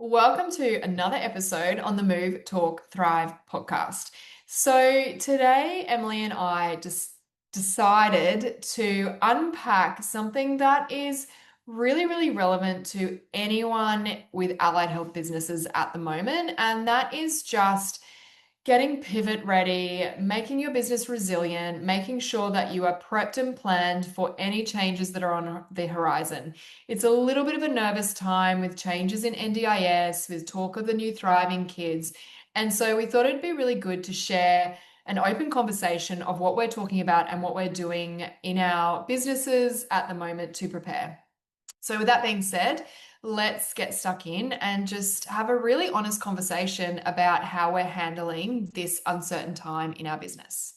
Welcome to another episode on the Move.Talk.Thrive podcast. So, today, Emily and I just decided to unpack something that is really, really relevant to anyone with allied health businesses at the moment, and that is just getting pivot ready, making your business resilient, making sure that you are prepped and planned for any changes that are on the horizon. It's a little bit of a nervous time with changes in NDIS, with talk of the new thriving kids. And so we thought it'd be really good to share an open conversation of what we're talking about and what we're doing in our businesses at the moment to prepare. So, with that being said, let's get stuck in and just have a really honest conversation about how we're handling this uncertain time in our business.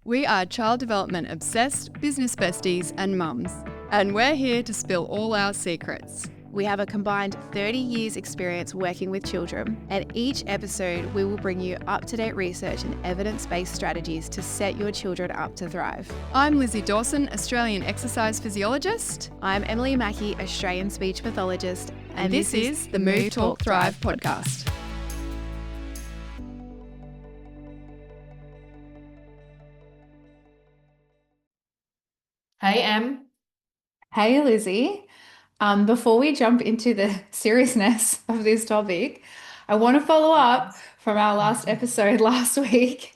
We are child development obsessed business besties and mums, and we're here to spill all our secrets. We have a combined 30 years experience working with children, and each episode we will bring you up-to-date research and evidence-based strategies to set your children up to thrive. I'm Lizzy Dawson, Australian exercise physiologist. I'm Emily Mackey, Australian speech pathologist, And this is the Move.Talk.Thrive podcast. Hey, Em. Hey, Lizzy. Before we jump into the seriousness of this topic, I want to follow up from our last episode last week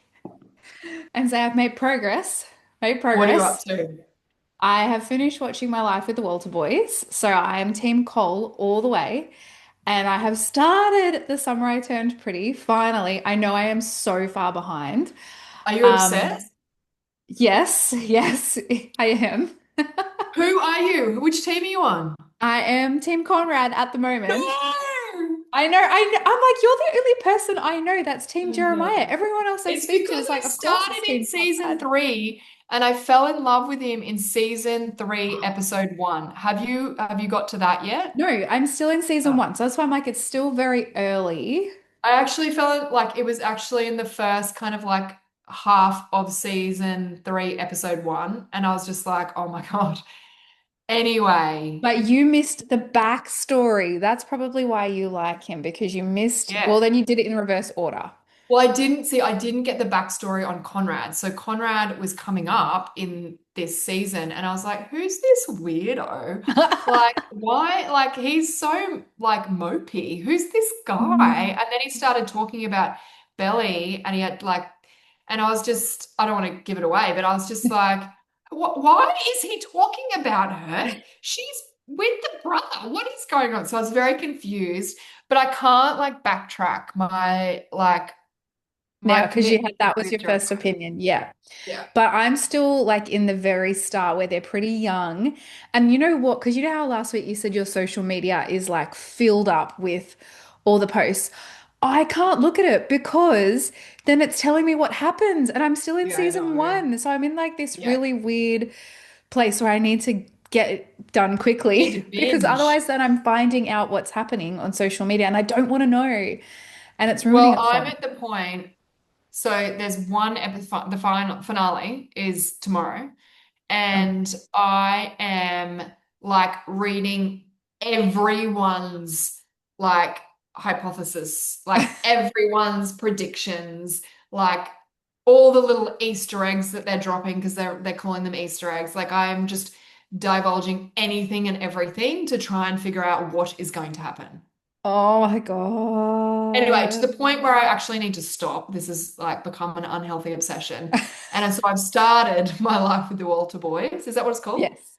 and say I've made progress. What are you up to? I have finished watching My Life with the Walter Boys, so I am Team Cole all the way. And I have started The Summer I Turned Pretty. Finally, I know I am so far behind. Are you Um, obsessed? yes, yes, I am. Who are you? Which team are you on? I am Team Conrad at the moment. No! I know. I'm like, you're the only person I know that's Team Jeremiah. No. Everyone else I It's speak to because is I like, of course it's started in Team season Conrad. 3 and I fell in love with him in season 3, episode 1. Have you got to that yet? No, I'm still in season Oh. 1. So that's why I'm like, it's still very early. I actually felt like it was actually in the first kind of like half of season 3, episode 1, and I was just like, oh my God. Anyway, But you missed the backstory. That's probably why you like him because you missed, yeah. well, then you did it in reverse order. Well, I didn't get the backstory on Conrad. So Conrad was coming up in this season, and I was like, who's this weirdo? Like, why? Like, he's so like mopey. Who's this guy? Mm. And then he started talking about Belly, and he had like, and I was just, I don't want to give it away, but I was just like, why is he talking about her? She's with the brother. What is going on? So I was very confused, but I can't like backtrack my Now, because you had commitment that was with your first Jeremiah. opinion. Yeah. Yeah. But I'm still like in the very start where they're pretty young. And you know what? Because you know how last week you said your social media is like filled up with all the posts. I can't look at it because then it's telling me what happens. And I'm still in Yeah, I season know. 1. So I'm in like this Yeah. really weird place where I need to get it done Need to quickly because binge. otherwise then I'm finding out what's happening on social media and I don't want to know. And it's ruining Well, it for I'm me. at the point. So there's one episode, the final finale is tomorrow, Oh. and I am like reading everyone's like hypothesis, like everyone's predictions, like all the little Easter eggs that they're dropping because they're calling them Easter eggs. Like I'm just divulging anything and everything to try and figure out what is going to happen. Oh my Anyway, to God. the point where I actually need to stop. This has like become an unhealthy obsession. And so I've started my life with the Walter boys. Is that what it's called? Yes.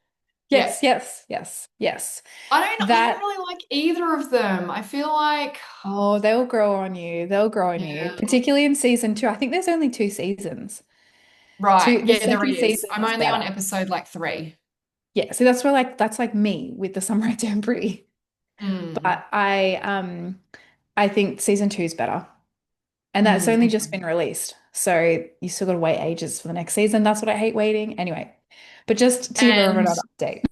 Yeah. Yes, yes, yes, yes. I don't That, really like either of them. I feel like, oh, they'll grow on you. They'll grow on you, yeah, particularly in season 2. I think there's only 2 seasons. right. The Yeah, there second is. season I'm is only on better. episode like 3. Yeah, so that's where like that's like me with the Summer I Turned Pretty. Mm. But I think season 2 is better. And that's only just Mm. been released. So you still got to wait ages for the next season. That's what I hate waiting. Anyway, but just to give everyone And an update.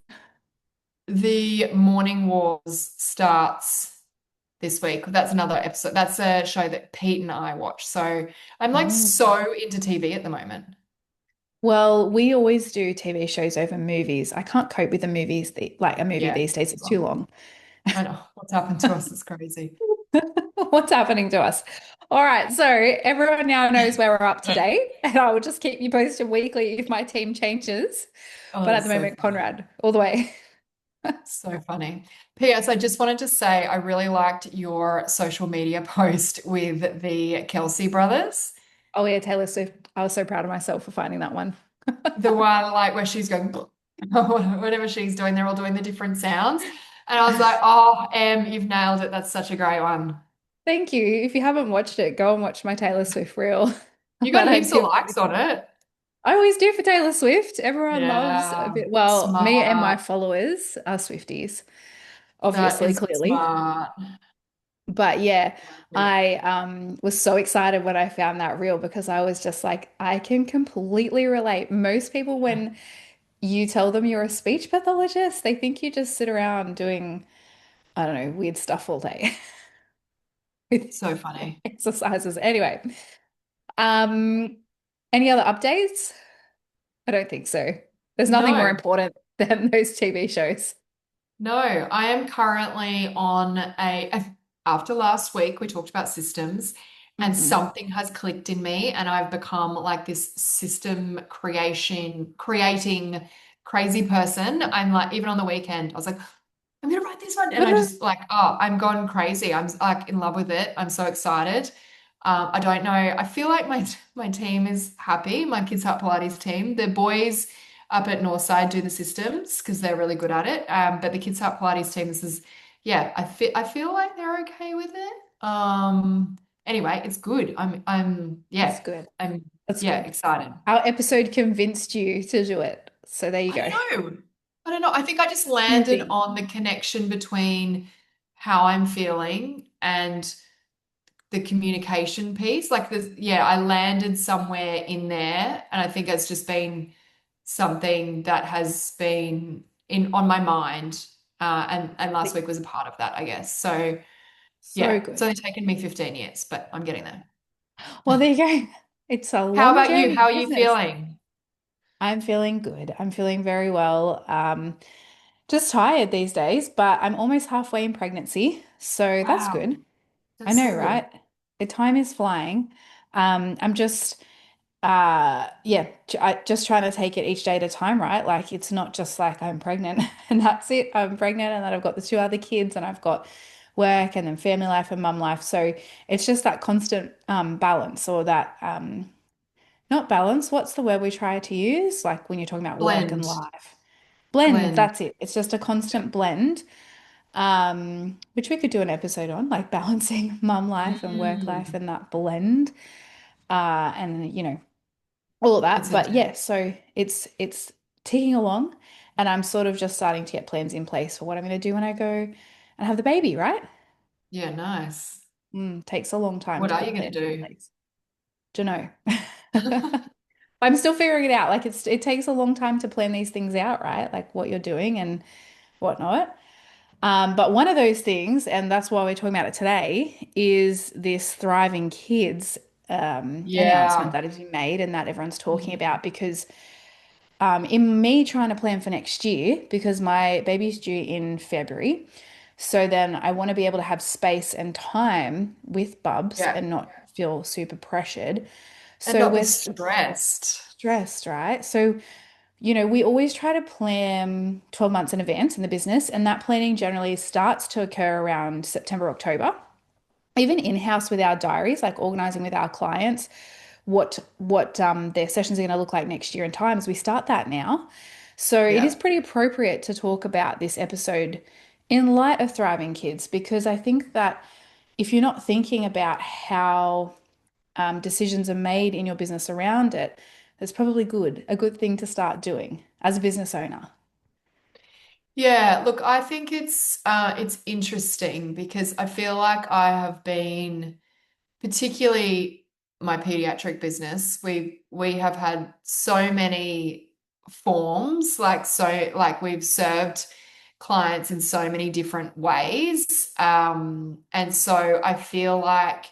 the Morning Wars starts this week. That's another episode. That's a show that Pete and I watch. So I'm like Oh. so into TV at the moment. Well, we always do TV shows over movies. I can't cope with the movies, like a movie Yeah, these days. too It's too long. long. I know what's happened to us is crazy. What's happening to us? All right, so everyone now knows where we're up to date, and I will just keep you posted weekly if my team changes. Oh, But at that's the so moment, funny. Conrad, all the way. So funny. P.S. I just wanted to say I really liked your social media post with the Kelsey brothers. Oh yeah, Taylor Swift. I was so proud of myself for finding that one. The one like where she's going, whatever she's doing, they're all doing the different sounds. And I was like, oh, you've nailed it. That's such a great one. Thank you. If you haven't watched it, go and watch my Taylor Swift reel You got that I've heaps of given. likes on it. I always do for Taylor Swift. Everyone loves a Yeah, bit. Well, me and my smart. followers are Swifties, That obviously, is clearly. smart. But yeah, Like it. I was so excited when I found that reel because I was just like, I can completely relate. Most people, when you tell them you're a speech pathologist, they think you just sit around doing, I don't know, weird stuff all day with So funny. exercises. Anyway, um, any other updates? I don't think so. There's nothing more No. important than those TV shows. No, I am currently on after last week, we talked about systems, and Mm-hmm. something has clicked in me, and I've become like this creating crazy person. I'm like, even on the weekend, I was like, I'm gonna write this one. And I just like, oh, I'm gone crazy. I'm like in love with it. I'm so excited. I don't know. I feel like my team is happy. My Kids Hut Pilates team. The boys up at Northside do the systems because they're really good at it. But the Kids Hut Pilates team, this is yeah, I feel like they're okay with it. Anyway, it's good. That's good. I'm That's yeah, good. excited. Our episode convinced you to do it. So there you I don't go. know. I don't know. I think I just landed Smoothie. on the connection between how I'm feeling and the communication piece. Like this, yeah, I landed somewhere in there, and I think it's just been something that has been in on my mind. And last week was a part of that, I guess. So So yeah, it's good. only taken me 15 years, but I'm getting there. Well, there you go. It's a How long about you? journey How in are you business. feeling? I'm feeling good. I'm feeling very well. Just tired these days, but I'm almost halfway in pregnancy. So that's Wow, good. I that's know, so good. right? The time is flying. I'm just yeah, just trying to take it each day at a time, right? Like it's not just like I'm pregnant and that's it. I'm pregnant and then I've got the two other kids and I've got work and then family life and mum life. So it's just that constant balance or that not balance, what's the word we try to use? Like when you're talking about work and Blend, life. Blend, blend. that's it. It's just a Yeah. constant blend, which we could do an episode on, like balancing mum life and work life Mm, and that blend. And all of that. it's But yeah, intense. so it's ticking along, and I'm sort of just starting to get plans in place for what I'm going to do when I go and have the baby, right? Yeah, nice. Takes a long time What to are you put going plans in to place. Don't know. I'm still figuring it out. Like it takes a long time to plan these things out, right? Like what you're doing and whatnot. But one of those things, and that's why we're talking about it today, is this Thriving Kids announcement Yeah. that has been made and that everyone's talking Mm. about because in me trying to plan for next year, because my baby's due in February, so then I want to be able to have space and time with Bubs Yeah. and not feel super pressured. And So not be we're stressed. stressed, right? So, we always try to plan 12 months in advance in the business, and that planning generally starts to occur around September, October. Even in-house with our diaries, like organizing with our clients what their sessions are going to look like next year in times. We start that now. So it is Yeah. pretty appropriate to talk about this episode in light of thriving kids because I think that if you're not thinking about how decisions are made in your business around it, it's probably a good thing to start doing as a business owner. Yeah, look, I think it's interesting because I feel like I have been particularly my pediatric business, we have had so many forms, like we've served clients in so many different ways. And so I feel like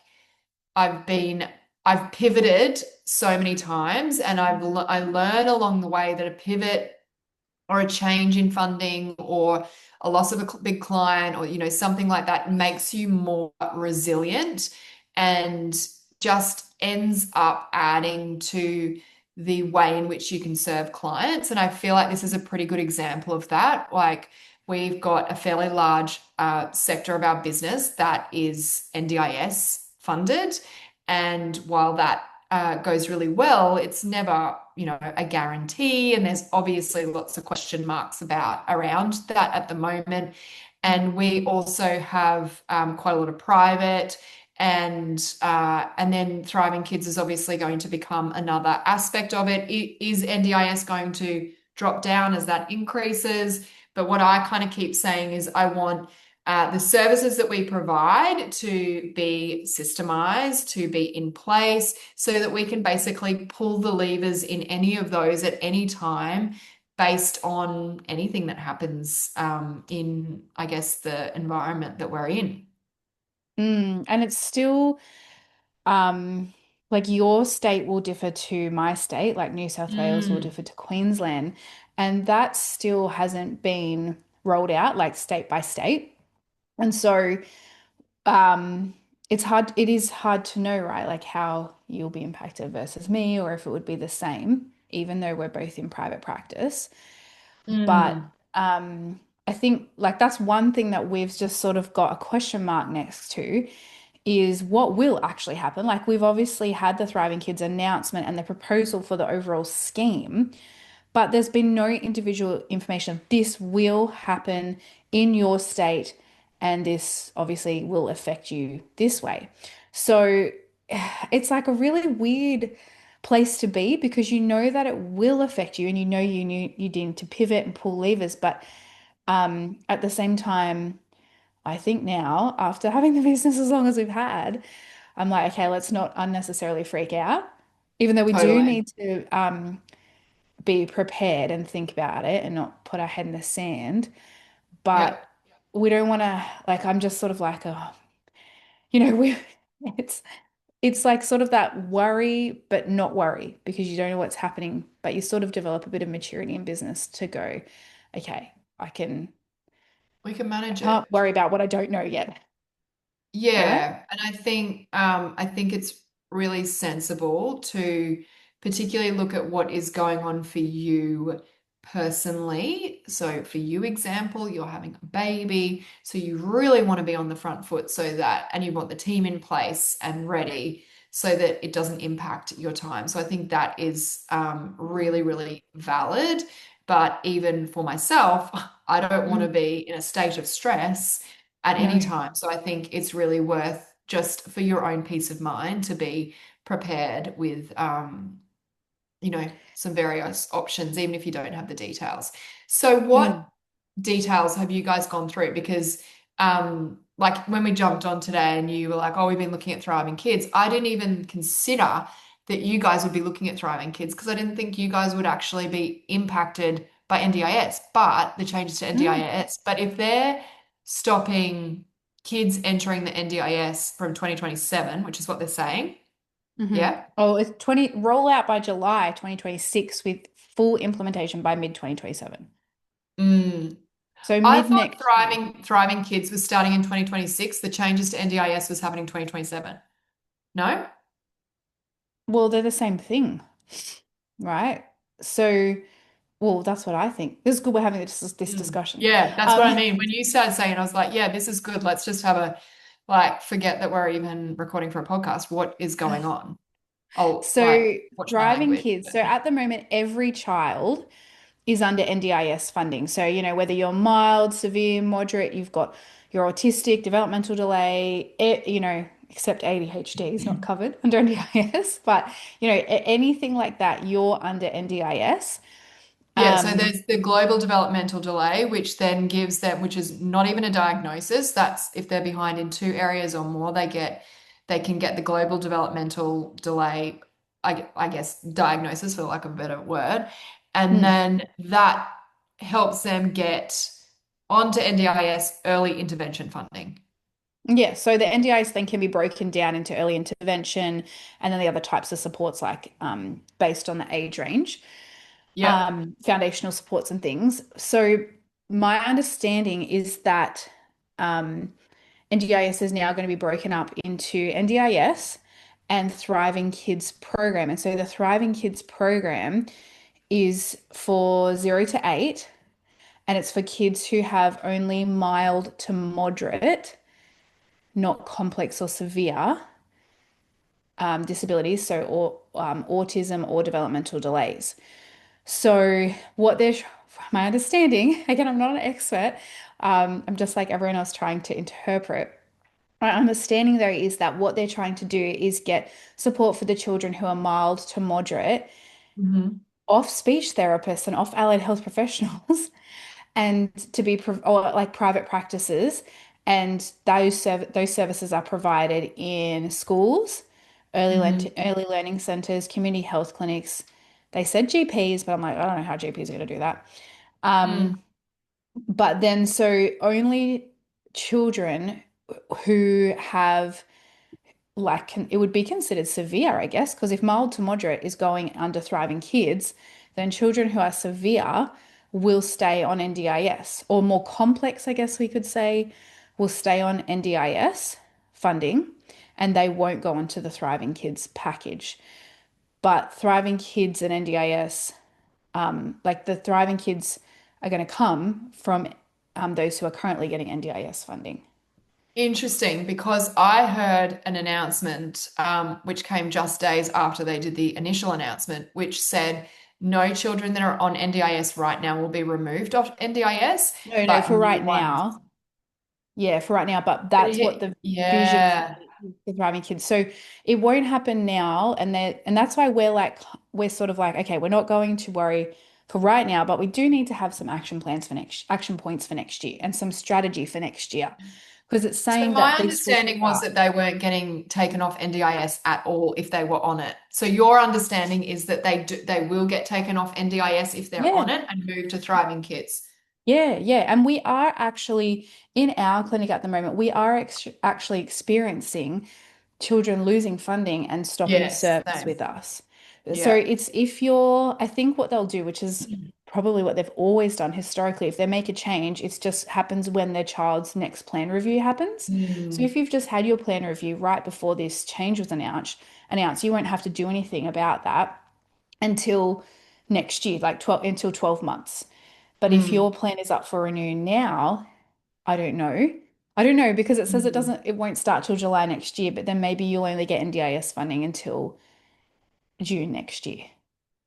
I've been I've pivoted so many times and I learn along the way that a pivot or a change in funding or a loss of a big client or something like that makes you more resilient and just ends up adding to the way in which you can serve clients. And I feel like this is a pretty good example of that. Like we've got a fairly large sector of our business that is NDIS funded. And while that goes really well, it's never, a guarantee. And there's obviously lots of question marks about around that at the moment. And we also have quite a lot of private, and then Thriving Kids is obviously going to become another aspect of it. Is NDIS going to drop down as that increases? But what I kind of keep saying is I want the services that we provide to be systemized, to be in place, so that we can basically pull the levers in any of those at any time based on anything that happens in, I guess, the environment that we're in. And it's still um like your state will differ to my state, like New South Wales will Mm, differ to Queensland, and that still hasn't been rolled out like state by state. And so um it is hard to know, right? Like how you'll be impacted versus me, or if it would be the same, even though we're both in private practice. But mm, I think like that's one thing that we've just sort of got a question mark next to is what will actually happen. Like we've obviously had the Thriving Kids announcement and the proposal for the overall scheme, but there's been no individual information. This will happen in your state, and this obviously will affect you this way. So it's like a really weird place to be because you know that it will affect you and you know you need to pivot and pull levers, but at the same time, I think now, after having the business as long as we've had, I'm like, okay, let's not unnecessarily freak out, even though we do totally. need to be prepared and think about it and not put our head in the sand. But Yep. we don't want to, like, I'm just sort of like, oh, we, it's, it's like sort of that worry, but not worry because you don't know what's happening, but you sort of develop a bit of maturity in business to go, okay, We can I manage can't it. worry about what I don't know yet, right? Yeah, and I think it's really sensible to particularly look at what is going on for you personally. So for you example, you're having a baby, so you really want to be on the front foot so that and you want the team in place and ready so that it doesn't impact your time. So I think that is really, really valid. But even for myself, I don't want to Mm, be in a state of stress at any no. time. So I think it's really worth just for your own peace of mind to be prepared with, some various options, even if you don't have the details. So what Mm. details have you guys gone through? Because like when we jumped on today and you were like, oh, we've been looking at Thriving Kids, I didn't even consider that you guys would be looking at Thriving Kids because I didn't think you guys would actually be impacted by NDIS, but the changes to Mm. NDIS. But if they're stopping kids entering the NDIS from 2027, which is what they're saying, Hmm. yeah. Oh, it's 20 rollout by July 2026 with full implementation by mid 2027. Mm. So I mid thought next year. Thriving Kids was starting in 2026. The changes to NDIS was happening 2027. No? Well, they're the same thing, right? So, well, that's what I think. This is good we're having this Mm. discussion. Yeah, that's what I Um, mean. When you started saying, I was like, yeah, this is good. Let's just have a like forget that we're even recording for a podcast. What is going on? I'll like so watch my driving language. kids. But So at the moment, every child is under NDIS funding. So, whether you're mild, severe, moderate, you've got your autistic, developmental delay, except ADHD is not covered under NDIS, but, anything like that, you're under NDIS. yeah, so Um, there's the global developmental delay, which then gives them, which is not even a diagnosis. That's if they're behind in two areas or more, they can get the global developmental delay, I guess, diagnosis for lack of a better word. And mm, then that helps them get onto NDIS early intervention funding. yeah, so the NDIS then can be broken down into early intervention and then the other types of supports like based on the age range. Yep. foundational supports and things. So my understanding is that NDIS is now going to be broken up into NDIS and Thriving Kids program. And so the Thriving Kids program is for 0 to 8, and it's for kids who have only mild to moderate, not complex or severe disabilities, so or autism or developmental delays. So what they're, my understanding, again, I'm not an expert. I'm just like everyone else trying to interpret. My understanding though is that what they're trying to do is get support for the children who are mild to moderate Hmm. off speech therapists and off allied health professionals and to be or like private practices, and those services are provided in schools, Hmm. early learning centers, community health clinics. They said GPs, but I'm like, I don't know how GPs are going to do that. Mm. But then so only children who have like it would be considered severe, I guess, because if mild to moderate is going under Thriving Kids, then children who are severe will stay on NDIS, or more complex, I guess we could say, will stay on NDIS funding, and they won't go onto the Thriving Kids package. But Thriving Kids and NDIS, like the Thriving Kids are going to come from those who are currently getting NDIS funding. Interesting, because I heard an announcement, which came just days after they did the initial announcement, which said no children that are on NDIS right now will be removed off NDIS, No, no, but for new right ones. now. Yeah, for right now, but But that's what the vision yeah. for Thriving Kids. So it won't happen now, and that's why we're sort of like, okay, we're not going to worry for right now, but we do need to have some action points for next year and some strategy for next year. Because it's So saying my that this will understanding was start. that they weren't getting taken off NDIS at all if they were on it. So your understanding is that they will get taken off NDIS if they're on Yeah. it and move to Thriving Kids. Yeah, yeah. And we are actually in our clinic at the moment, we are actually experiencing children losing funding and stopping Yes, service same. with us. So Yeah. it's if you're, I think what they'll do, which is probably what they've always done historically, if they make a change, it just happens when their child's next plan review happens. So Mm. if you've just had your plan review right before this change was announced, you won't have to do anything about that until next year, like 12 until 12 months. But if Mm. your plan is up for renew now, I don't know. I don't know because it says Mm. it won't start till July next year, but then maybe you'll only get NDIS funding until June next year.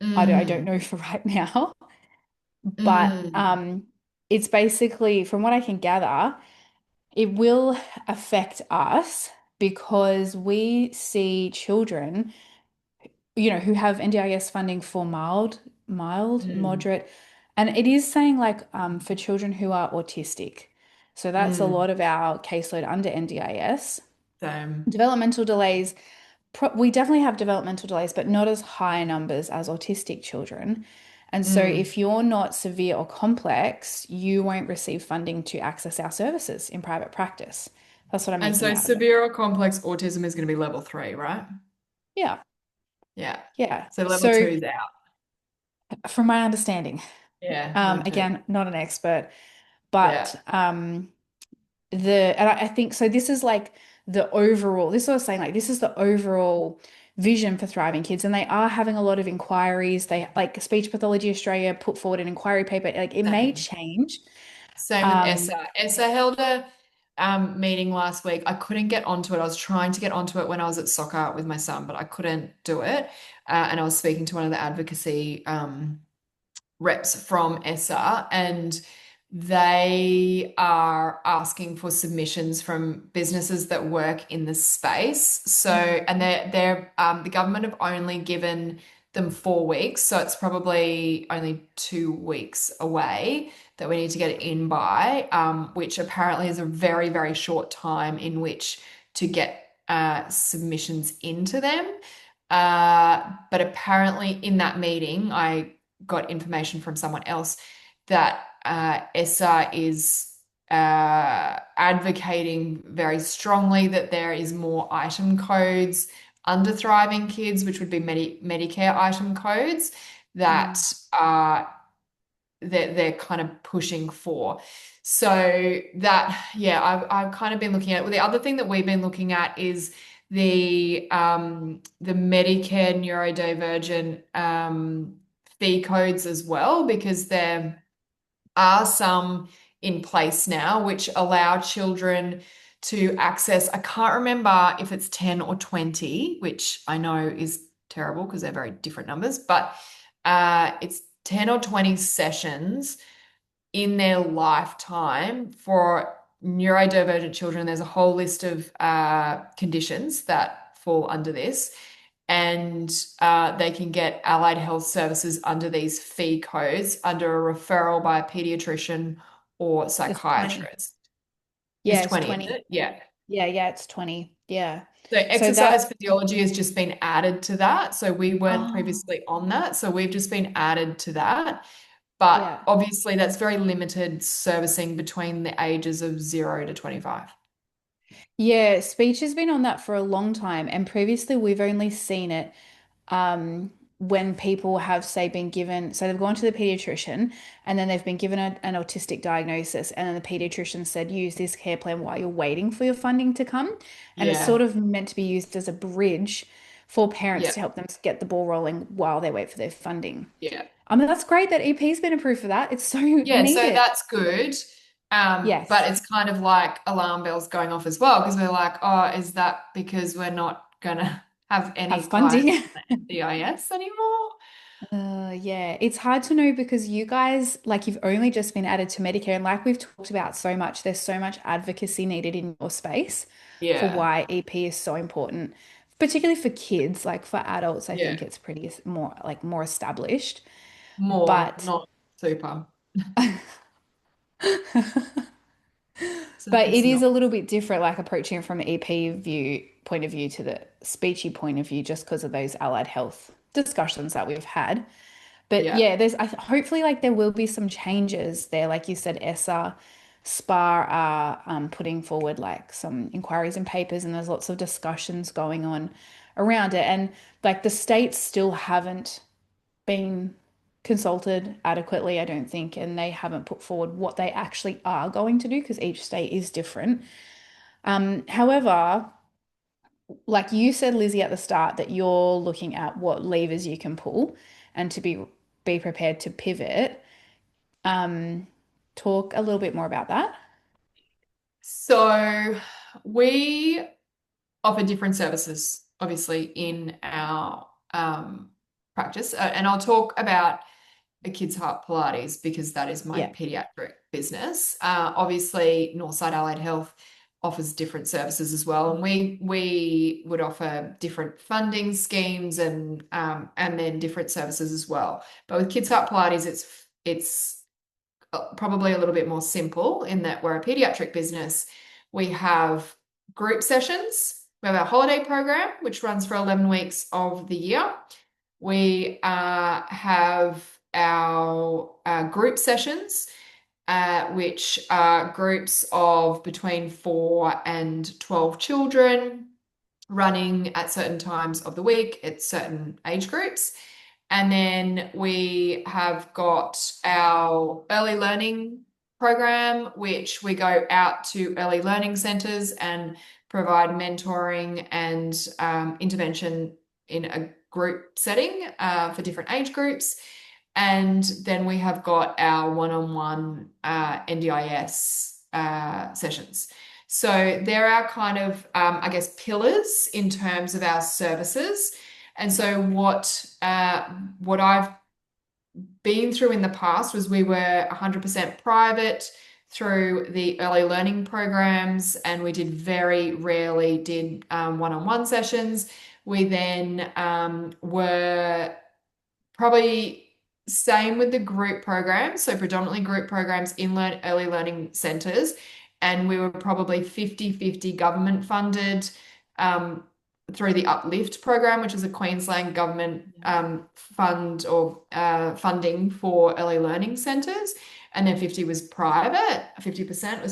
I don't Mm. know for right now, but Mm. it's basically, from what I can gather, it will affect us because we see children, who have NDIS funding for mild, Mm. moderate, and it is saying like for children who are autistic. So that's a Mm. lot of our caseload under NDIS. Same. Developmental delays, we definitely have developmental delays, but not as high numbers as autistic children. And so Mm. if you're not severe or complex, you won't receive funding to access our services in private practice. That's what I'm And making so out of it. severe or complex autism is going to be level 3, right? Yeah, Yeah. yeah. So level So 2 is out. from my understanding, Yeah, mine too. again, not an expert, Yeah. but and I think so this is like the overall, this is what I was saying, like this is the overall vision for Thriving Kids, and they are having a lot of inquiries. They like Speech Pathology Australia put forward an inquiry paper, like it may Same. change. Same with um ESSA. ESSA held a meeting last week. I couldn't get onto it. I was trying to get onto it when I was at soccer with my son, but I couldn't do it. And I was speaking to one of the advocacy reps from ESSA, and they are asking for submissions from businesses that work in the space. So, and the government have only given them 4 weeks, so it's probably only 2 weeks away that we need to get it in by, which apparently is a very, very short time in which to get submissions into them. But apparently, in that meeting, I got information from someone else that ESSA is advocating very strongly that there is more item codes under Thriving Kids, which would be Medicare item codes, that Mm. they're kind of pushing for. So that, yeah, I've kind of been looking at. Well, the other thing that we've been looking at is the Medicare neurodivergent fee codes as well, because there are some in place now which allow children to access, I can't remember if it's 10 or 20, which I know is terrible because they're very different numbers, but it's 10 or 20 sessions in their lifetime for neurodivergent children. There's a whole list of conditions that fall under this, and they can get allied health services under these fee codes under a referral by a pediatrician or It's 20. psychiatrist. It's Yeah, it's 20, isn't 20. it? Yeah. Yeah, it's 20. Yeah. So So exercise that, physiology has just been added to that. So we weren't oh, previously on that. So we've just been added to that. But yeah. obviously, that's very limited servicing between the ages of 0 to 25. Yeah, speech has been on that for a long time. And previously, we've only seen it when people have, say, been given, so they've gone to the pediatrician and then they've been given an autistic diagnosis. And then the pediatrician said, use this care plan while you're waiting for your funding to come. And it's Yeah. sort of meant to be used as a bridge for parents Yeah. to help them get the ball rolling while they wait for their funding. Yeah. I mean, that's great that EP's been approved for that. It's so Yeah. So needed. that's good. But Yes. it's kind of like alarm bells going off as well, because we're like, oh, is that because we're not gonna have any Have clients funding. on the NDIS anymore? Yeah, it's hard to know because you guys, like, you've only just been added to Medicare, and like we've talked about so much, there's so much advocacy needed in your space for Yeah. why EP is so important, particularly for kids. Like for adults, I Yeah. think it's pretty more like more established. More, But not super. So but it it's is not. a little bit different, like approaching it from an EP view point of view to the speechy point of view, just because of those allied health discussions that we've had. But Yeah. yeah, hopefully like there will be some changes there. Like you said, ESSA, SPA are putting forward like some inquiries and papers, and there's lots of discussions going on around it. And like the states still haven't been consulted adequately, I don't think, and they haven't put forward what they actually are going to do because each state is different. However, like you said, Lizzie, at the start, that you're looking at what levers you can pull and to be prepared to pivot. Um, Talk a little bit more about that. So we offer different services, obviously, in our practice. And I'll talk about a Kids Heart Pilates because that is my Yeah. pediatric business. Obviously, Northside Allied Health offers different services as well, and we would offer different funding schemes and then different services as well. But with Kids Heart Pilates, it's probably a little bit more simple in that we're a pediatric business. We have group sessions. We have our holiday program, which runs for 11 weeks of the year. We have our group sessions, which are groups of between 4 and 12 children running at certain times of the week at certain age groups. And then we have got our early learning program, which we go out to early learning centres and provide mentoring and intervention in a group setting for different age groups. And then we have got our one-on-one NDIS sessions. So there are kind of, I guess, pillars in terms of our services. And so what I've been through in the past was we were 100% private through the early learning programs, and we did very rarely did one-on-one sessions. We then were probably same with the group programs, so predominantly group programs in early learning centres, and we were probably 50-50 government funded through the Uplift program, which is a Queensland government fund or funding for early learning centres, and then 50% was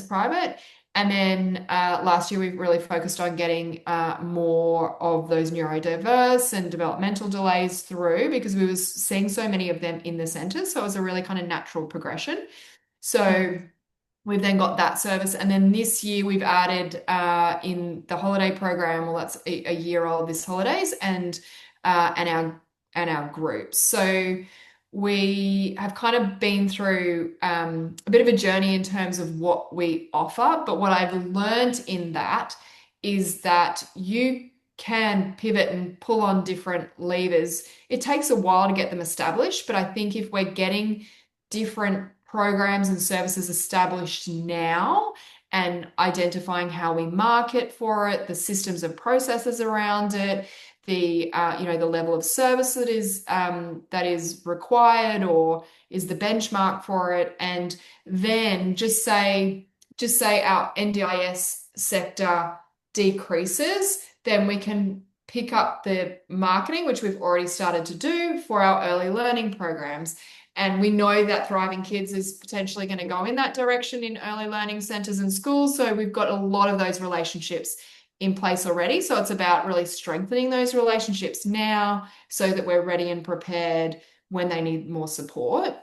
private. And then last year, we really focused on getting more of those neurodiverse and developmental delays through because we were seeing so many of them in the centers. So it was a really kind of natural progression. So Mm. we've then got that service. And then this year we've added in the holiday program, well, that's a year old this holidays, and our groups. So we have kind of been through a bit of a journey in terms of what we offer. But what I've learned in that is that you can pivot and pull on different levers. It takes a while to get them established, but I think if we're getting different programs and services established now and identifying how we market for it, the systems and processes around it, the level of service that is required or is the benchmark for it, and then just say our NDIS sector decreases, then we can pick up the marketing, which we've already started to do for our early learning programs. And we know that Thriving Kids is potentially going to go in that direction in early learning centers and schools. So we've got a lot of those relationships in place already. So it's about really strengthening those relationships now so that we're ready and prepared when they need more support.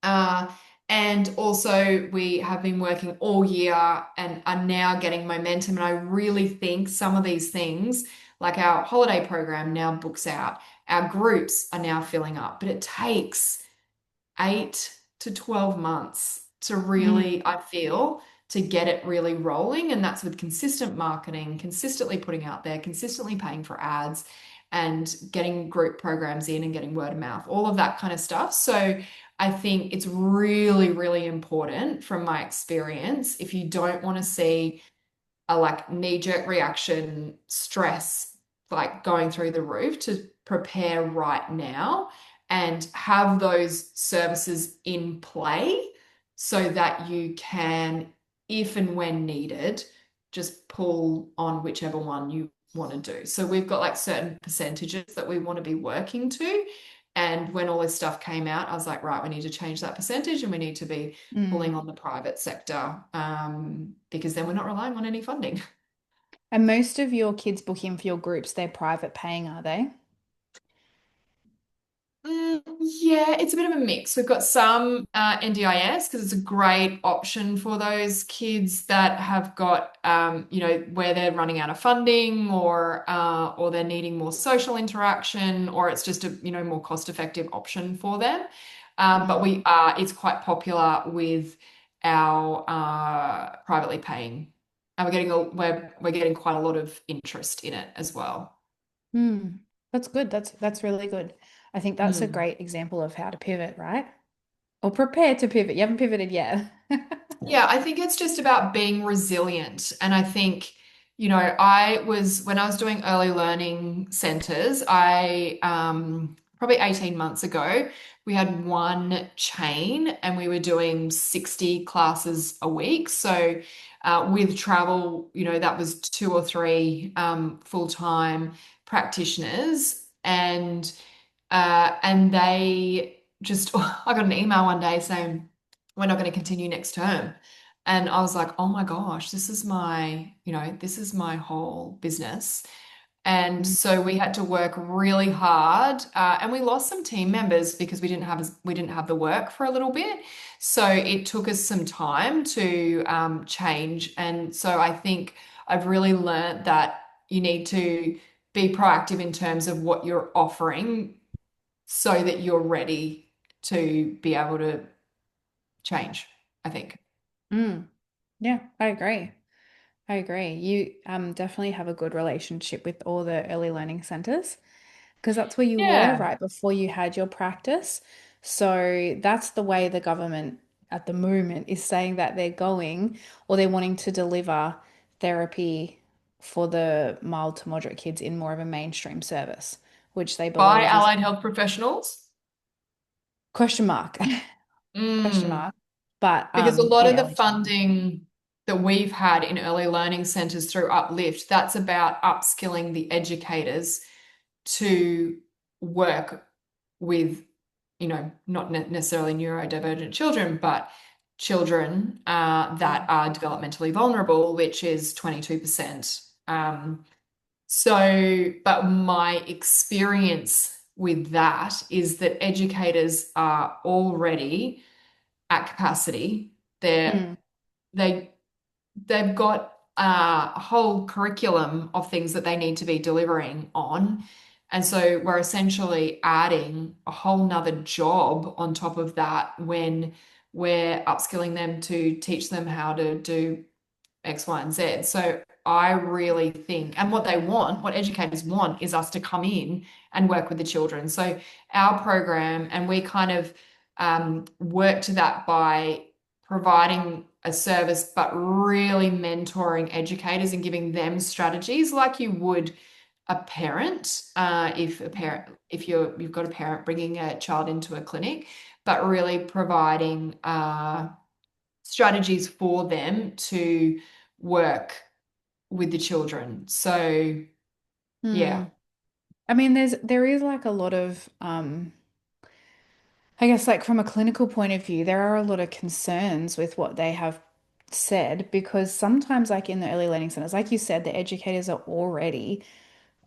Uh, and also, we have been working all year and are now getting momentum. And I really think some of these things, like our holiday program now books out, our groups are now filling up, but it takes 8 to 12 months to Mm. really, I feel, to get it really rolling. And that's with consistent marketing, consistently putting out there, consistently paying for ads, and getting group programs in and getting word of mouth, all of that kind of stuff. So I think it's really, really important from my experience. If you don't want to see a like knee-jerk reaction stress like going through the roof, to prepare right now and have those services in play so that you can, if and when needed, just pull on whichever one you want to do. So we've got like certain percentages that we want to be working to. And when all this stuff came out, I was like, right, we need to change that percentage and we need to be pulling Mm. on the private sector, because then we're not relying on any funding. And most of your kids booking for your groups, they're private paying, are they? Yeah, it's a bit of a mix. We've got some NDIS because it's a great option for those kids that have got, where they're running out of funding, or they're needing more social interaction, or it's just a, more cost-effective option for them. But Mm. it's quite popular with our privately paying, and we're getting quite a lot of interest in it as well. Mm. That's good. That's really good. I think that's a Mm. great example of how to pivot, right? Or prepare to pivot. You haven't pivoted yet. Yeah, I think it's just about being resilient. And I think, when I was doing early learning centers, probably 18 months ago, we had one chain and we were doing 60 classes a week. So with travel, that was two or three full-time practitioners. And they just, I got an email one day saying, we're not going to continue next term. And I was like, oh my gosh, this is my whole business. And Mm. so we had to work really hard, and we lost some team members because we didn't have the work for a little bit. So it took us some time to change. And so I think I've really learned that you need to be proactive in terms of what you're offering so that you're ready to be able to change, I think. Mm. Yeah, I agree. I agree. You definitely have a good relationship with all the early learning centers because that's where you were Yeah. right before you had your practice. So that's the way the government at the moment is saying that they're going or they're wanting to deliver therapy for the mild to moderate kids in more of a mainstream service, which they By believe is allied health professionals. question mark, question Mm. mark, but Because a lot in of the early childhood. funding that we've had in early learning centres through Uplift, that's about upskilling the educators to work with, not necessarily neurodivergent children, but children that are developmentally vulnerable, which is 22%. But my experience with that is that educators are already at capacity. They're Mm, they they've got a whole curriculum of things that they need to be delivering on. And so we're essentially adding a whole nother job on top of that when we're upskilling them to teach them how to do X, Y, and Z. So I really think, and what they want, what educators want, is us to come in and work with the children. So our program, and we kind of work to that by providing a service, but really mentoring educators and giving them strategies like you would a parent, if you've got a parent bringing a child into a clinic, but really providing strategies for them to work with the children. So, yeah. mm. I mean, there is like a lot of I guess like from a clinical point of view, there are a lot of concerns with what they have said because sometimes like in the early learning centers, like you said, the educators are already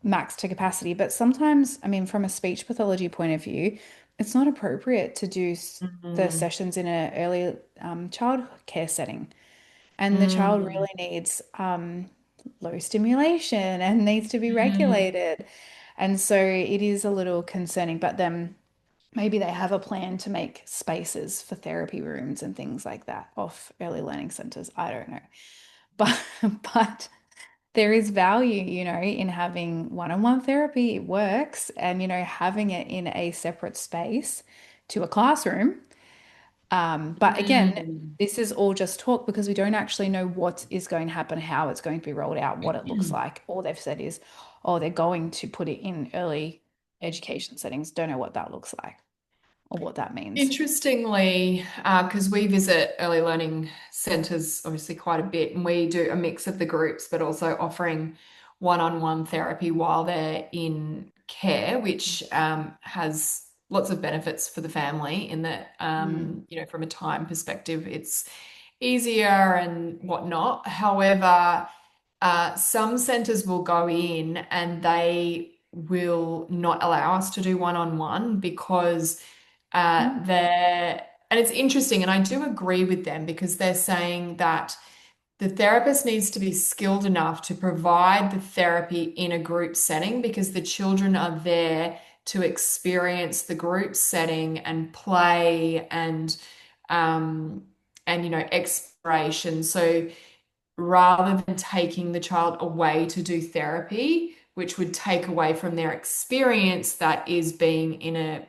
max to capacity, but sometimes, I mean, from a speech pathology point of view, it's not appropriate to do the Mm, sessions in an early child care setting. And the child mm, really needs low stimulation and needs to be mm, regulated. And so it is a little concerning, but then maybe they have a plan to make spaces for therapy rooms and things like that off early learning centers. I don't know. But but there is value, in having one-on-one therapy. It works. And, having it in a separate space to a classroom. But again, mm. this is all just talk because we don't actually know what is going to happen, how it's going to be rolled out, what it looks like. All they've said is, oh, they're going to put it in early education settings. Don't know what that looks like or what that means. Interestingly, because we visit early learning centres obviously quite a bit, and we do a mix of the groups, but also offering one-on-one therapy while they're in care, which has lots of benefits for the family in that, Mm, from a time perspective, it's easier and whatnot. However, some centres will go in and they will not allow us to do one-on-one because mm, and it's interesting, and I do agree with them because they're saying that the therapist needs to be skilled enough to provide the therapy in a group setting because the children are there to experience the group setting and play um exploration. So rather than taking the child away to do therapy, which would take away from their experience that is being in a,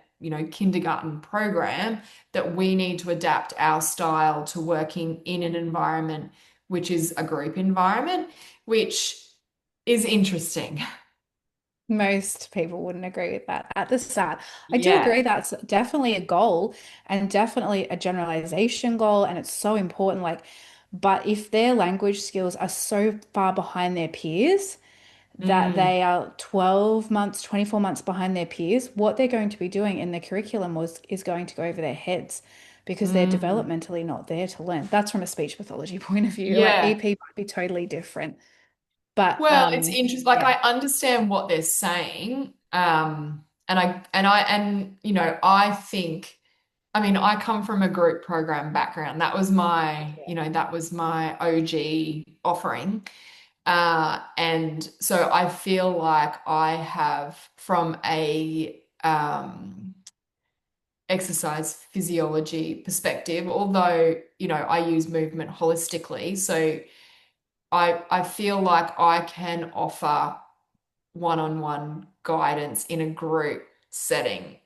kindergarten program, that we need to adapt our style to working in an environment which is a group environment, which is interesting. most people wouldn't agree with that at the start. I do Yeah. agree that's definitely a goal and definitely a generalization goal, and it's so important. Like, but if their language skills are so far behind their peers that Mm, they are 12 months, 24 months behind their peers, what they're going to be doing in the curriculum is going to go over their heads because they're mm. developmentally not there to learn. That's from a speech pathology point of view. Like Yeah. EP might be totally different. But Well, it's interesting. Like I yeah. understand what they're saying. I think, I mean, I come from a group program background. That was my OG offering. And so I feel like I have from a exercise physiology perspective, although, I use movement holistically. So I feel like I can offer one-on-one guidance in a group setting.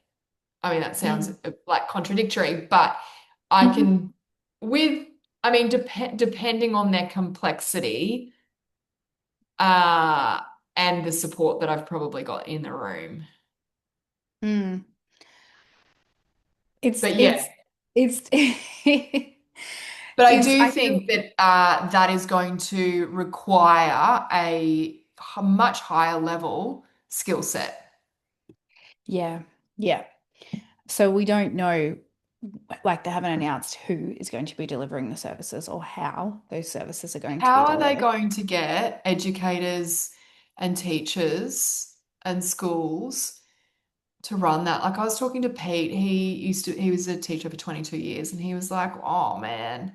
I mean, that sounds Mm. like contradictory, but I Mhm. can, with, depending on their complexity, uh, and the support that I've probably got in the room. Mm. It's But yeah, it's it's but I it's do I feel think that that is going to require a much higher level skill set. yeah, yeah. So we don't know. like they haven't announced who is going to be delivering the services or how those services are going to be How are they delivered. going to get educators and teachers and schools to run that? Like I was talking to Pete, he was a teacher for 22 years and he was like, "Oh man,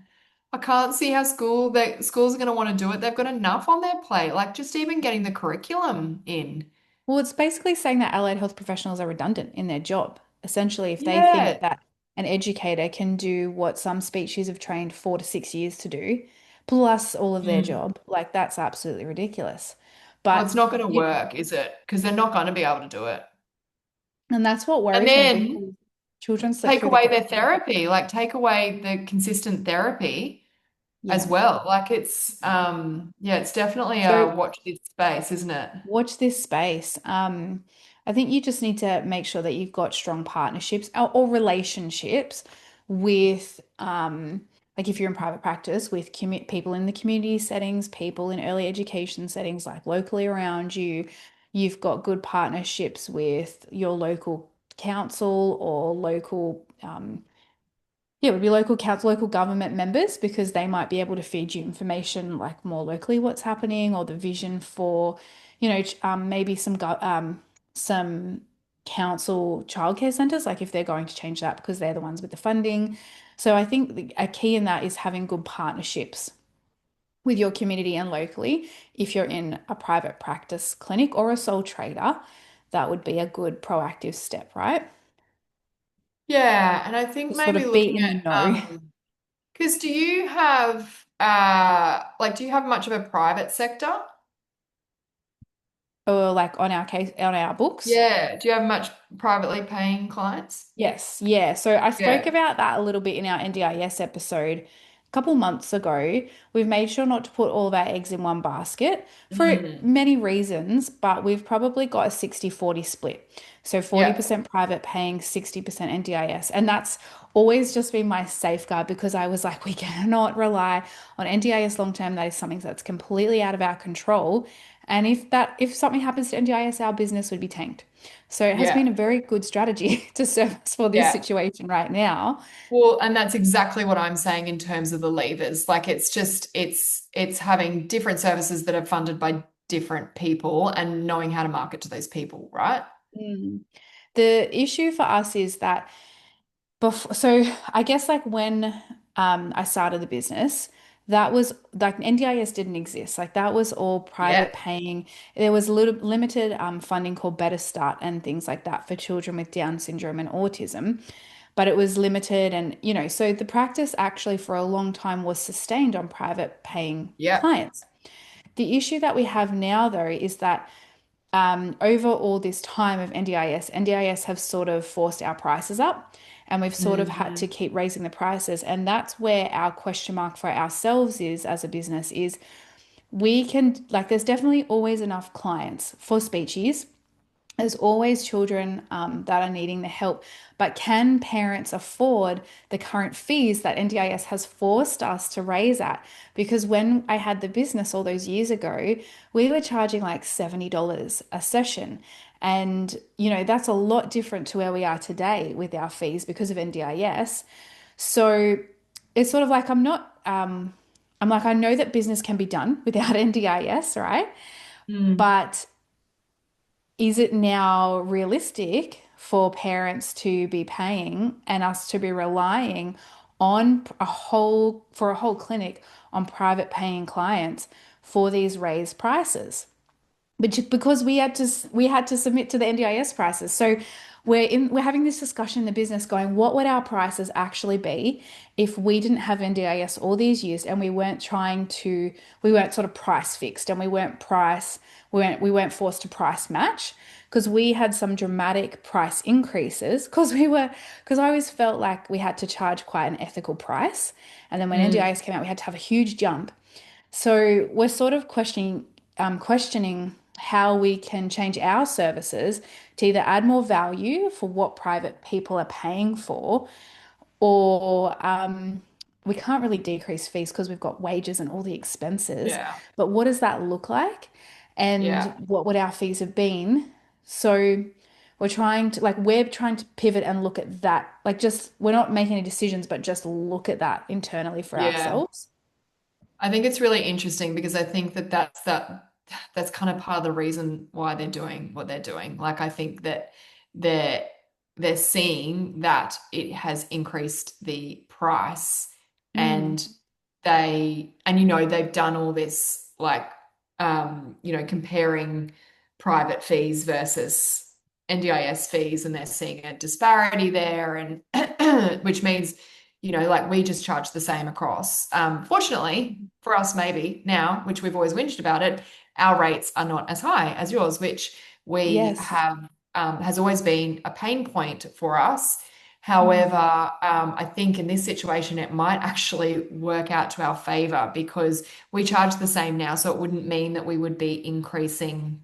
I can't see how schools are going to want to do it. They've got enough on their plate. Like just even getting the curriculum in." Well, it's basically saying that allied health professionals are redundant in their job. Essentially, if they Yeah. think that an educator can do what some species have trained 4 to 6 years to do, plus all of their Mm. job, like that's absolutely ridiculous. Well, it's But, not going to you know, work, is it? Because they're not going to be able to do it. and that's what And worries me then because children slip take through the away cracks. their therapy, like take away the consistent therapy as Yeah. well. Like it's yeah, it's definitely So a watch this space, isn't it? watch this space. I think you just need to make sure that you've got strong partnerships or relationships with, like if you're in private practice, with people in the community settings, people in early education settings, like locally around you. You've got good partnerships with your local council or local, yeah, it would be local council, local government members because they might be able to feed you information like more locally what's happening or the vision for, maybe some council childcare centres, like if they're going to change that because they're the ones with the funding. So I think a key in that is having good partnerships with your community and locally. If you're in a private practice clinic or a sole trader, that would be a good proactive step, right? Yeah, and I think To sort maybe of be looking in the at know. because do you have like do you have much of a private sector? Or like on our case, on our books. Yeah. Do you have much privately paying clients? Yes, yeah. So I spoke Yeah. about that a little bit in our NDIS episode a couple months ago. We've made sure not to put all of our eggs in one basket for Mm. many reasons, but we've probably got a 60-40 split. So Yeah. 40% private paying, 60% NDIS. And that's always just been my safeguard because I was like, we cannot rely on NDIS long term. That is something that's completely out of our control. And if something happens to NDIS, our business would be tanked. So it has been Yeah. a very good strategy to serve us for this Yeah. situation right now. Well, and that's exactly what I'm saying in terms of the levers. Like it's just it's having different services that are funded by different people and knowing how to market to those people, right? Mm. The issue for us is that before, so I guess like when I started the business, that was like NDIS didn't exist. Like that was all Yeah. private paying. There was a little limited funding called Better Start and things like that for children with Down syndrome and autism. But it was limited and so the practice actually for a long time was sustained on private paying Yeah. clients. The issue that we have now though is that over all this time of NDIS have sort of forced our prices up and we've sort of had to Hmm. keep raising the prices. And that's where our question mark for ourselves is as a business is we can, like, there's definitely always enough clients for speeches. There's always children that are needing the help, but can parents afford the current fees that NDIS has forced us to raise at? Because when I had the business all those years ago, we were charging like $70 a session. And, that's a lot different to where we are today with our fees because of NDIS. So it's sort of like I'm like, I know that business can be done without NDIS, right? Mm. But is it now realistic for parents to be paying and us to be relying on for a whole clinic on private paying clients for these raised prices? But because we had to submit to the NDIS prices. So we're having this discussion in the business going, what would our prices actually be if we didn't have NDIS all these years and we weren't sort of price fixed and we weren't forced to price match because we had some dramatic price increases because I always felt like we had to charge quite an ethical price. And then when Mm. NDIS came out, we had to have a huge jump. So we're sort of questioning how we can change our services to either add more value for what private people are paying for, or we can't really decrease fees because we've got wages and all the expenses. Yeah. But what does that look like? And Yeah. what would our fees have been? So we're trying to pivot and look at that. Like just we're not making any decisions, but just look at that internally for Yeah. ourselves. I think it's really interesting because I think that that's kind of part of the reason why they're doing what they're doing. Like I think that they're they're seeing that it has increased the price Mm, and they've done all this like comparing private fees versus NDIS fees and they're seeing a disparity there and which means like we just charge the same across. Fortunately for us, maybe now, which we've always whinged about it, our rates are not as high as yours, which we yes. have has always been a pain point for us. Mm, However, I think in this situation, it might actually work out to our favor because we charge the same now. So it wouldn't mean that we would be increasing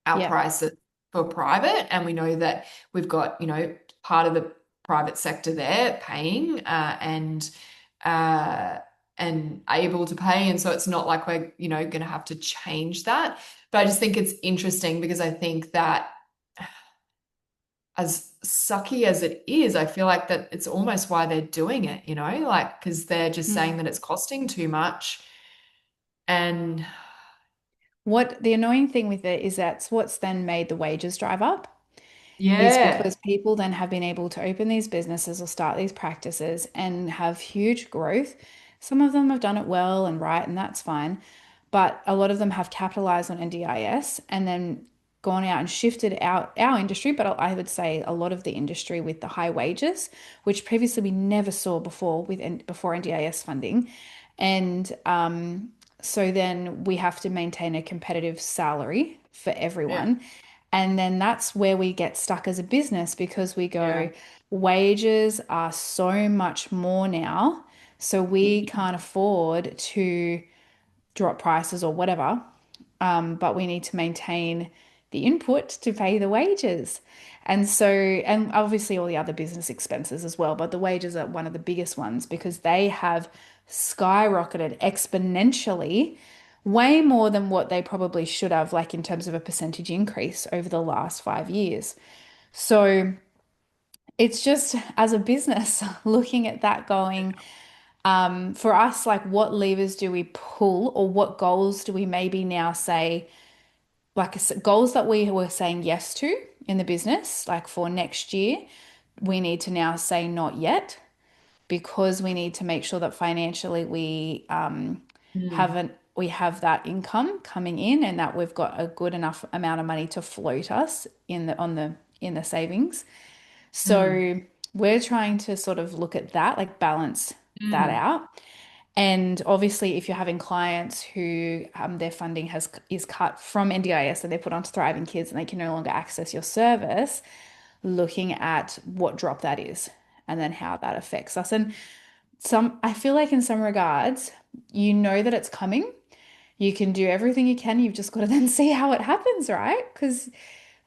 our yeah. prices for private. And we know that we've got, part of the private sector there paying uh, and able to pay. And so it's not like we're, going to have to change that. But I just think it's interesting because I think that as sucky as it is, I feel like that it's almost why they're doing it, like because they're just saying Mm. that it's costing too much. And What the annoying thing with it is that's what's then made the wages drive up. Is yeah. because people then have been able to open these businesses or start these practices and have huge growth. Some of them have done it well and right, and that's fine. But a lot of them have capitalized on NDIS and then gone out and shifted out our industry, but I would say a lot of the industry with the high wages, which previously we never saw before before NDIS funding. And so then we have to maintain a competitive salary for Yeah. everyone. And then that's where we get stuck as a business because we Yeah. go, wages are so much more now. So we can't afford to drop prices or whatever. But we need to maintain the input to pay the wages. And so, and obviously all the other business expenses as well, but the wages are one of the biggest ones because they have skyrocketed exponentially, way more than what they probably should have, like in terms of a percentage increase over the last 5 years. So it's just as a business looking at that going, for us, like what levers do we pull or what goals do we maybe now say, like goals that we were saying yes to in the business, like for next year, we need to now say not yet because we need to make sure that financially Mm. we have that income coming in and that we've got a good enough amount of money to float us in the savings. Mm. So we're trying to sort of look at that, like balance that Mm. out. And obviously, if you're having clients who their funding has is cut from NDIS and they're put onto Thriving Kids and they can no longer access your service, looking at what drop that is and then how that affects us. And I feel like in some regards, you know that it's coming. You can do everything you can. You've just got to then see how it happens, right? Because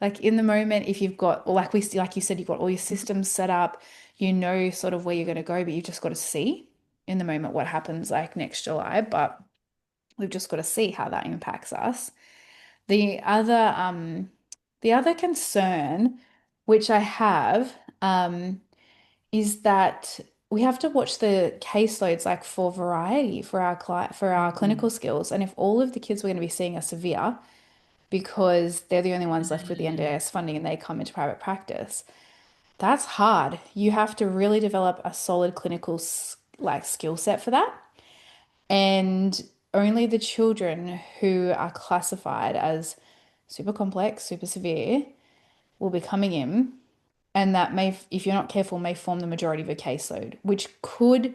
like in the moment, if you've got, or like you said, you've got all your systems set up, you know sort of where you're going to go, but you've just got to see in the moment what happens like next July. But we've just got to see how that impacts us. The other, um, the other concern, which I have, is that we have to watch the caseloads like for variety for our clinical Mm. skills. And if all of the kids we're going to be seeing are severe, because they're the only ones left with the Mm. NDIS funding and they come into private practice. That's hard. You have to really develop a solid clinical like skill set for that. And only the children who are classified as super complex, super severe will be coming in. And that may, if you're not careful, may form the majority of your caseload, which could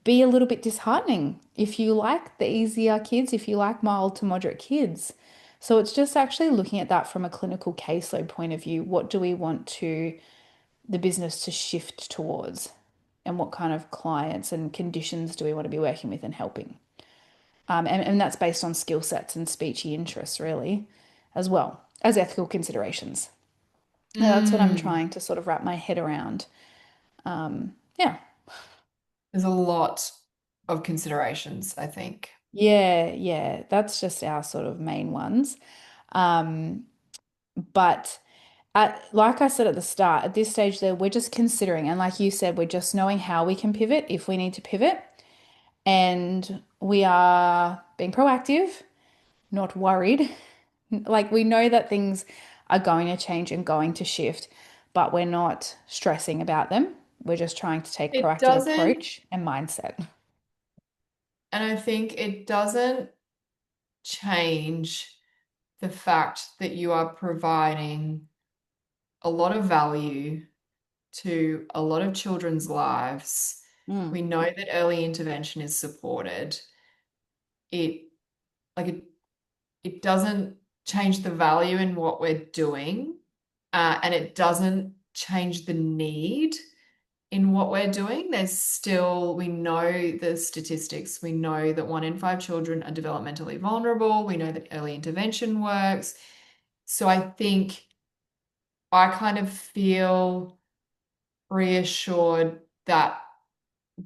be a little bit disheartening if you like the easier kids, if you like mild to moderate kids. So it's just actually looking at that from a clinical caseload point of view. What do we want the business to shift towards? And what kind of clients and conditions do we want to be working with and helping? And that's based on skill sets and speechy interests, really, as well as ethical considerations. And that's what I'm Mm. trying to sort of wrap my head around. Yeah. There's a lot of considerations, I think. Yeah. That's just our sort of main ones. Um, but like I said at the start, at this stage there, we're just considering, and like you said, we're just knowing how we can pivot if we need to pivot. And we are being proactive, not worried. Like we know that things are going to change and going to shift, but we're not stressing about them. We're just trying to take It proactive doesn't, approach and mindset. and I think it doesn't change the fact that you are providing a lot of value to a lot of children's lives. Mm, We know that early intervention is supported. It like it doesn't change the value in what we're doing, and it doesn't change the need in what we're doing. There's still, we know the statistics. We know that 1 in 5 children are developmentally vulnerable. We know that early intervention works. So I think I kind of feel reassured that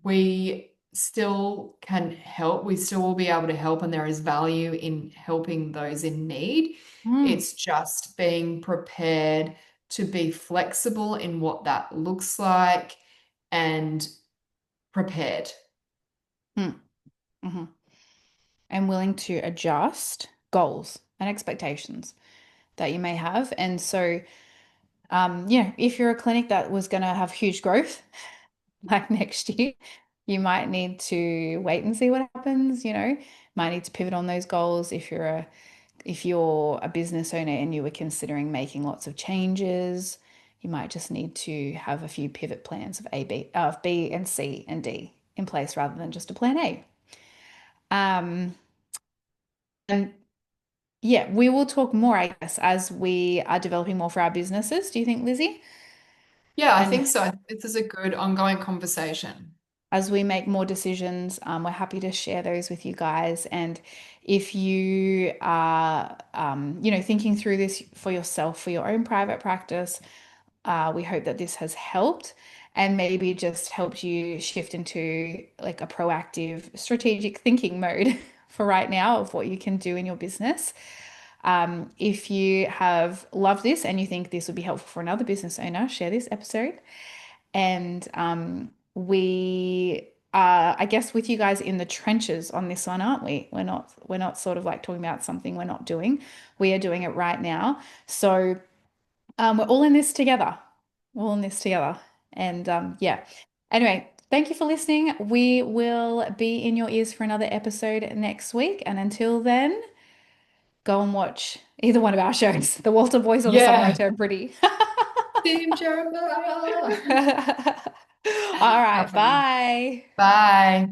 we still can help. We still will be able to help, and there is value in helping those in need. mm, It's just being prepared to be flexible in what that looks like and prepared. mm, mhm. And willing to adjust goals and expectations that you may have. And so, if you're a clinic that was going to have huge growth, like next year, you might need to wait and see what happens, might need to pivot on those goals if you're a business owner and you were considering making lots of changes, you might just need to have a few pivot plans of B and C and D in place rather than just a plan A. Um, and yeah, we will talk more, I guess, as we are developing more for our businesses. Do you think, Lizzy? Yeah, I And think so. I think this is a good ongoing conversation. as we make more decisions, we're happy to share those with you guys. And if you are, thinking through this for yourself, for your own private practice, we hope that this has helped and maybe just helped you shift into like a proactive, strategic thinking mode for right now of what you can do in your business. If you have loved this and you think this would be helpful for another business owner, share this episode. And we are, I guess, with you guys in the trenches on this one, aren't we? We're not sort of like talking about something we're not doing. We are doing it right now. So we're all in this together. We're all in this together. And yeah. Anyway, thank you for listening. We will be in your ears for another episode next week. And until then, go and watch either one of our shows, The Walter Boys or The Summer I Yeah. Turned Pretty. Team Jeremiah. All How right, funny. bye. Bye.